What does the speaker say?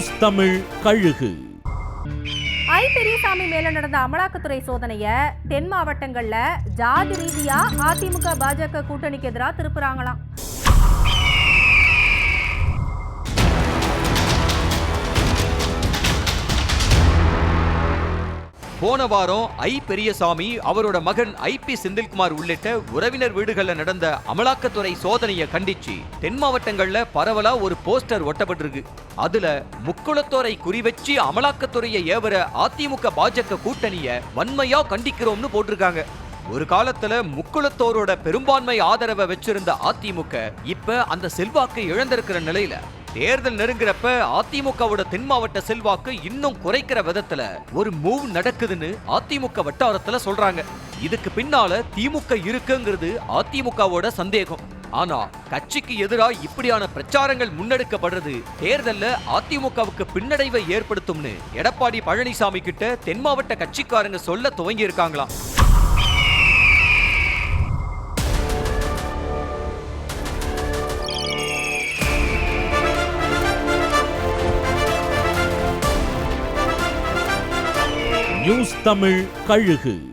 News Tamil கழுகு. ஐ பெரியசாமி மேல நடந்த அமலாக்கத்துறை சோதனைய தென் மாவட்டங்கள்ல ஜாதி ரீதியா அதிமுக பாஜக கூட்டணிக்கு எதிராக திருப்புறாங்களாம். போன வாரம் ஐ பெரியசாமி அவரோட மகன் ஐ.பி. செந்தில்குமார் உள்ளிட்ட உறவினர் வீடுகள்ல நடந்த அமலாக்கத்துறை சோதனையை கண்டிச்சு தென் மாவட்டங்கள்ல பரவலா ஒரு போஸ்டர் ஒட்டப்பட்டிருக்கு. அதுல முக்குளத்தோரை குறிவச்சு அமலாக்கத்துறையை ஏவர அதிமுக பாஜக கூட்டணிய வன்மையா கண்டிக்கிறோம்னு போட்டிருக்காங்க. ஒரு காலத்துல முக்குளத்தோரோட பெரும்பான்மை ஆதரவை வச்சிருந்த அதிமுக இப்ப அந்த செல்வாக்கை இழந்திருக்கிற நிலையில தேர்தல் நெருங்குறப்ப அதிமுகவோட தென் மாவட்ட செல்வாக்கு இன்னும் குறைக்கிற விதத்துல ஒரு மூவ் நடக்குதுன்னு அதிமுக வட்டாரத்துல சொல்றாங்க. இதுக்கு பின்னால திமுக இருக்குங்கிறது அதிமுகவோட சந்தேகம். ஆனா கட்சிக்கு எதிராக இப்படியான பிரச்சாரங்கள் முன்னெடுக்கப்படுறது தேர்தல்ல அதிமுகவுக்கு பின்னடைவை ஏற்படுத்தும்னு எடப்பாடி பழனிசாமி கிட்ட தென் மாவட்ட கட்சிக்காரங்க சொல்ல துவங்கி இருக்காங்களாம். நியூஸ் தமிழ் கழுகு.